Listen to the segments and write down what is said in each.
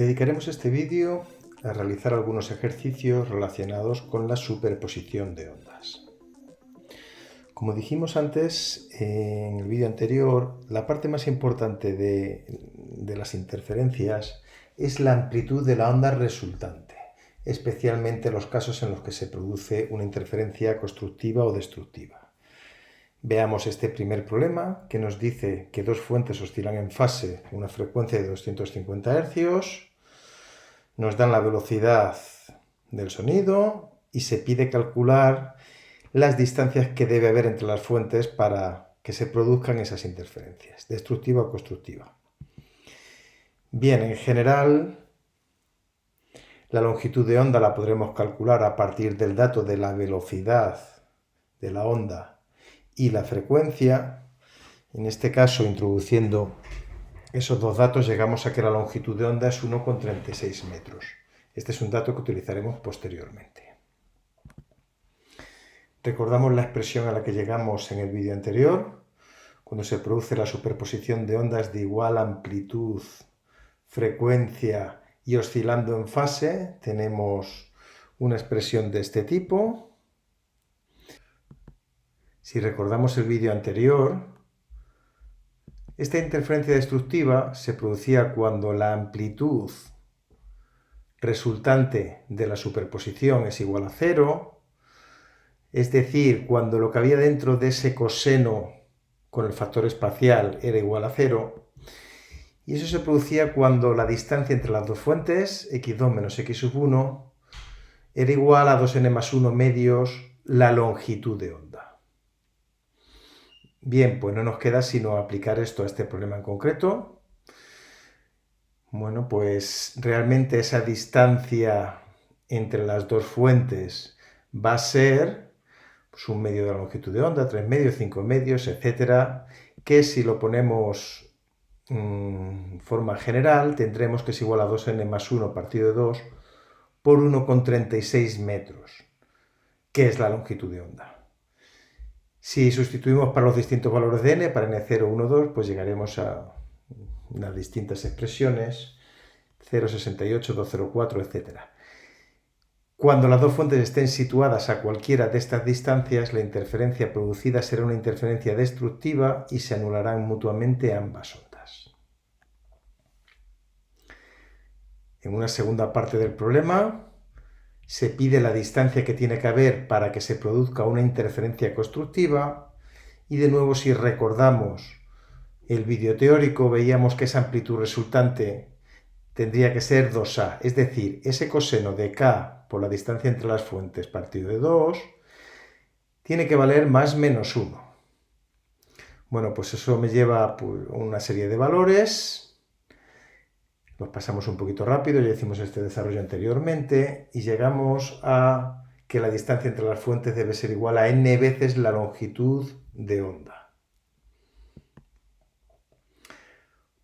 Dedicaremos este vídeo a realizar algunos ejercicios relacionados con la superposición de ondas. Como dijimos antes en el vídeo anterior, la parte más importante de las interferencias es la amplitud de la onda resultante, especialmente los casos en los que se produce una interferencia constructiva o destructiva. Veamos este primer problema que nos dice que dos fuentes oscilan en fase a una frecuencia de 250 Hz, nos dan la velocidad del sonido y se pide calcular las distancias que debe haber entre las fuentes para que se produzcan esas interferencias, destructiva o constructiva. Bien, en general, la longitud de onda la podremos calcular a partir del dato de la velocidad de la onda y la frecuencia. En este caso, introduciendo esos dos datos, llegamos a que la longitud de onda es 1,36 metros. Este es un dato que utilizaremos posteriormente. Recordamos la expresión a la que llegamos en el vídeo anterior. Cuando se produce la superposición de ondas de igual amplitud, frecuencia y oscilando en fase, tenemos una expresión de este tipo. Si recordamos el vídeo anterior, esta interferencia destructiva se producía cuando la amplitud resultante de la superposición es igual a 0, es decir, cuando lo que había dentro de ese coseno con el factor espacial era igual a 0, y eso se producía cuando la distancia entre las dos fuentes, x2 menos x1, era igual a 2n más 1 medios la longitud de onda. Bien, pues no nos queda sino aplicar esto a este problema en concreto. Bueno, pues realmente esa distancia entre las dos fuentes va a ser pues, un medio de la longitud de onda, 3 medios, 5 medios, etcétera, que si lo ponemos en forma general tendremos que es igual a 2n más 1 partido de 2 por 1,36 metros, que es la longitud de onda. Si sustituimos para los distintos valores de n, para n0, 1, 2, pues llegaremos a las distintas expresiones, 0,68, 2,04, etc. Cuando las dos fuentes estén situadas a cualquiera de estas distancias, la interferencia producida será una interferencia destructiva y se anularán mutuamente ambas ondas. En una segunda parte del problema, se pide la distancia que tiene que haber para que se produzca una interferencia constructiva y de nuevo si recordamos el vídeo teórico veíamos que esa amplitud resultante tendría que ser 2a, es decir, ese coseno de k por la distancia entre las fuentes partido de 2 tiene que valer más menos 1. Bueno, pues eso me lleva a una serie de valores. Los pasamos un poquito rápido, ya hicimos este desarrollo anteriormente y llegamos a que la distancia entre las fuentes debe ser igual a n veces la longitud de onda.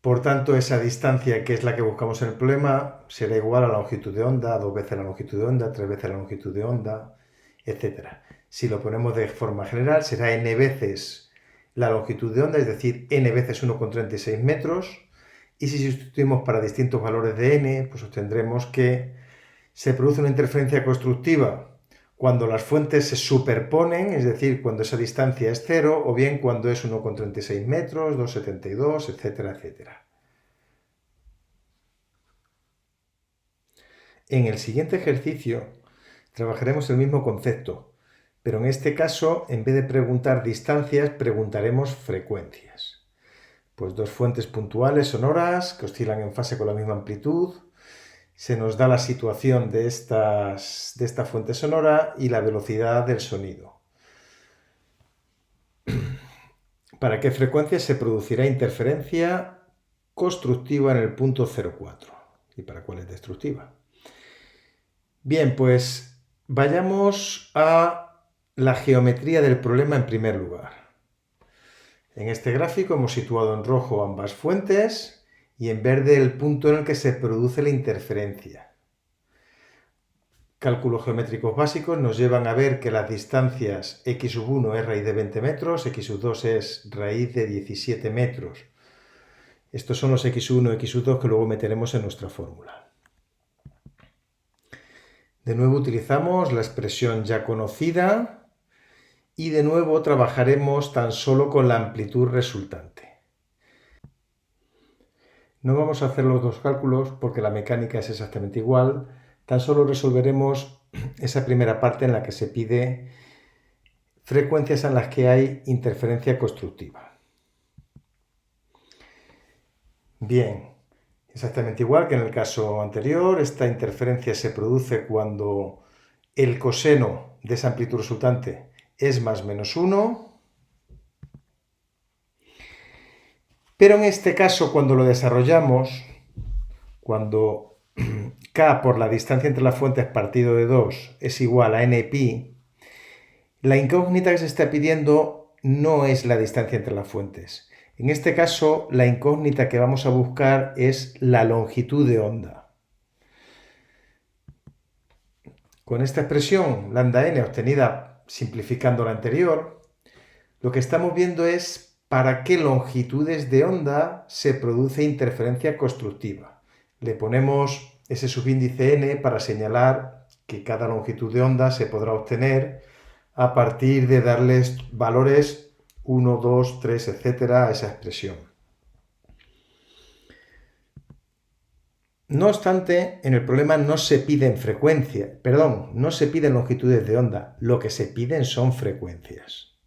Por tanto, esa distancia, que es la que buscamos en el problema, será igual a la longitud de onda, 2 veces la longitud de onda, 3 veces la longitud de onda, etc. Si lo ponemos de forma general, será n veces la longitud de onda, es decir, n veces 1,36 metros. Y si sustituimos para distintos valores de n, pues obtendremos que se produce una interferencia constructiva cuando las fuentes se superponen, es decir, cuando esa distancia es 0, o bien cuando es 1,36 metros, 2,72, etcétera, etcétera. En el siguiente ejercicio trabajaremos el mismo concepto, pero en este caso, en vez de preguntar distancias, preguntaremos frecuencias. Pues dos fuentes puntuales sonoras que oscilan en fase con la misma amplitud. Se nos da la situación de esta fuente sonora y la velocidad del sonido. ¿Para qué frecuencia se producirá interferencia constructiva en el punto 0,4? ¿Y para cuál es destructiva? Bien, pues vayamos a la geometría del problema en primer lugar. En este gráfico hemos situado en rojo ambas fuentes y en verde el punto en el que se produce la interferencia. Cálculos geométricos básicos nos llevan a ver que las distancias x1 es raíz de 20 metros, x2 es raíz de 17 metros. Estos son los x1 y x2 que luego meteremos en nuestra fórmula. De nuevo utilizamos la expresión ya conocida y de nuevo trabajaremos tan solo con la amplitud resultante. No vamos a hacer los dos cálculos porque la mecánica es exactamente igual, tan solo resolveremos esa primera parte en la que se pide frecuencias en las que hay interferencia constructiva. Bien, exactamente igual que en el caso anterior, esta interferencia se produce cuando el coseno de esa amplitud resultante es más menos 1. Pero en este caso, cuando lo desarrollamos, cuando k por la distancia entre las fuentes partido de 2 es igual a npi, la incógnita que se está pidiendo no es la distancia entre las fuentes. En este caso, la incógnita que vamos a buscar es la longitud de onda. Con esta expresión lambda n obtenida simplificando la anterior, lo que estamos viendo es para qué longitudes de onda se produce interferencia constructiva. Le ponemos ese subíndice n para señalar que cada longitud de onda se podrá obtener a partir de darles valores 1, 2, 3, etcétera a esa expresión. No obstante, en el problema no se piden no se piden longitudes de onda, lo que se piden son frecuencias.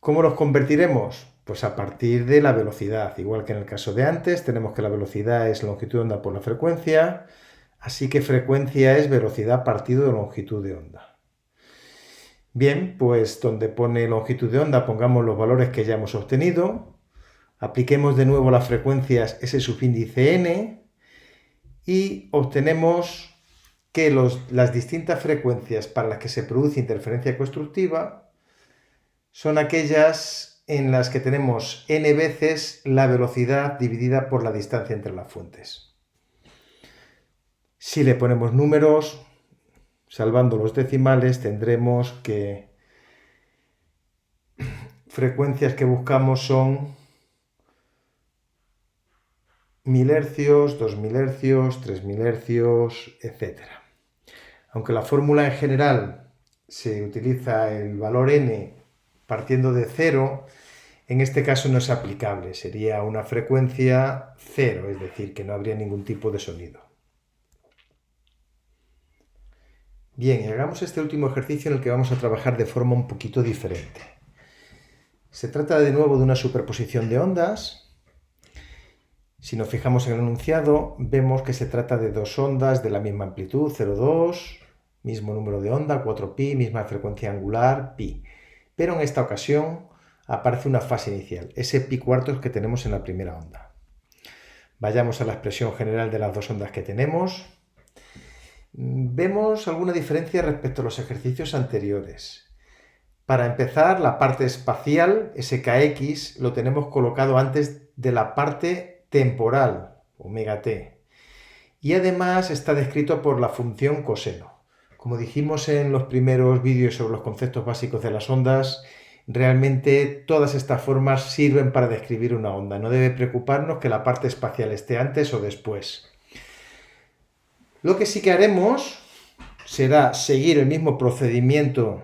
¿Cómo los convertiremos? Pues a partir de la velocidad. Igual que en el caso de antes, tenemos que la velocidad es longitud de onda por la frecuencia, así que frecuencia es velocidad partido de longitud de onda. Bien, pues donde pone longitud de onda pongamos los valores que ya hemos obtenido, apliquemos de nuevo las frecuencias ese subíndice n y obtenemos que las distintas frecuencias para las que se produce interferencia constructiva son aquellas en las que tenemos n veces la velocidad dividida por la distancia entre las fuentes. Si le ponemos números, salvando los decimales, tendremos que frecuencias que buscamos son 1000 Hz, 2000 Hz, 3000 Hz, etc. Aunque la fórmula en general se utiliza el valor n partiendo de 0, en este caso no es aplicable, sería una frecuencia 0, es decir, que no habría ningún tipo de sonido. Bien, y hagamos este último ejercicio en el que vamos a trabajar de forma un poquito diferente. Se trata de nuevo de una superposición de ondas. Si nos fijamos en el enunciado, vemos que se trata de dos ondas de la misma amplitud, 0,2, mismo número de onda, 4π, misma frecuencia angular, π. Pero en esta ocasión aparece una fase inicial, ese π cuartos que tenemos en la primera onda. Vayamos a la expresión general de las dos ondas que tenemos. Vemos alguna diferencia respecto a los ejercicios anteriores. Para empezar, la parte espacial, ese kx, lo tenemos colocado antes de la parte temporal, omega t. Y además está descrito por la función coseno. Como dijimos en los primeros vídeos sobre los conceptos básicos de las ondas, realmente todas estas formas sirven para describir una onda. No debe preocuparnos que la parte espacial esté antes o después. Lo que sí que haremos será seguir el mismo procedimiento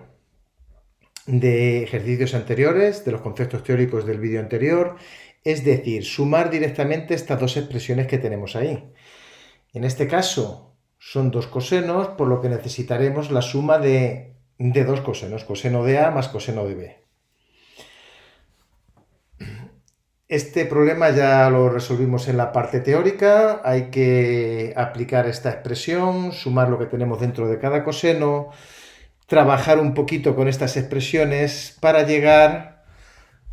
de ejercicios anteriores, de los conceptos teóricos del vídeo anterior, es decir, sumar directamente estas dos expresiones que tenemos ahí. En este caso son dos cosenos, por lo que necesitaremos la suma de dos cosenos, coseno de A más coseno de B. Este problema ya lo resolvimos en la parte teórica, hay que aplicar esta expresión, sumar lo que tenemos dentro de cada coseno, trabajar un poquito con estas expresiones para llegar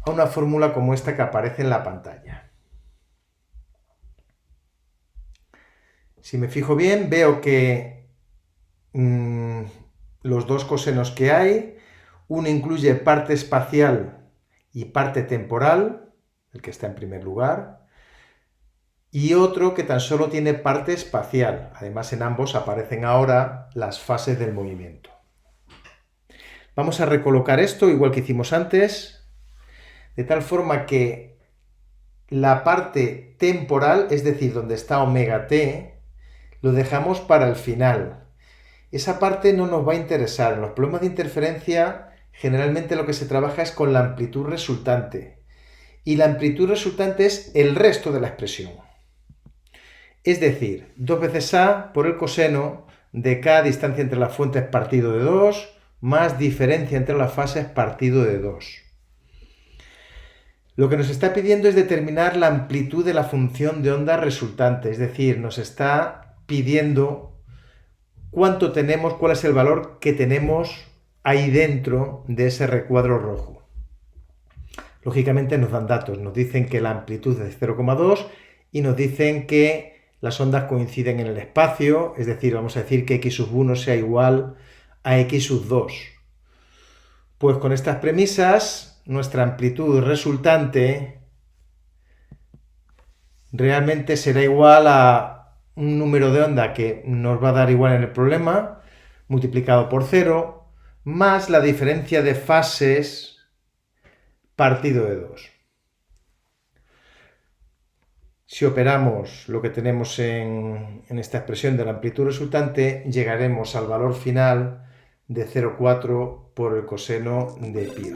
a una fórmula como esta que aparece en la pantalla. Si me fijo bien, veo que los dos cosenos que hay, uno incluye parte espacial y parte temporal, el que está en primer lugar, y otro que tan solo tiene parte espacial. Además, en ambos aparecen ahora las fases del movimiento. Vamos a recolocar esto igual que hicimos antes, de tal forma que la parte temporal, es decir, donde está omega t, lo dejamos para el final. esa parte no nos va a interesar. En los problemas de interferencia, generalmente lo que se trabaja es con la amplitud resultante. Y la amplitud resultante es el resto de la expresión. Es decir, 2 veces A por el coseno de K, distancia entre las fuentes partido de 2, más diferencia entre las fases partido de 2. Lo que nos está pidiendo es determinar la amplitud de la función de onda resultante, es decir, nos está pidiendo cuánto tenemos, cuál es el valor que tenemos ahí dentro de ese recuadro rojo. Lógicamente nos dan datos, nos dicen que la amplitud es 0,2 y nos dicen que las ondas coinciden en el espacio, es decir, vamos a decir que x sub 1 sea igual a x sub 2. Pues con estas premisas, nuestra amplitud resultante realmente será igual a un número de onda que nos va a dar igual en el problema, multiplicado por 0, más la diferencia de fases partido de 2. Si operamos lo que tenemos en esta expresión de la amplitud resultante, llegaremos al valor final de 0,4 por el coseno de pi.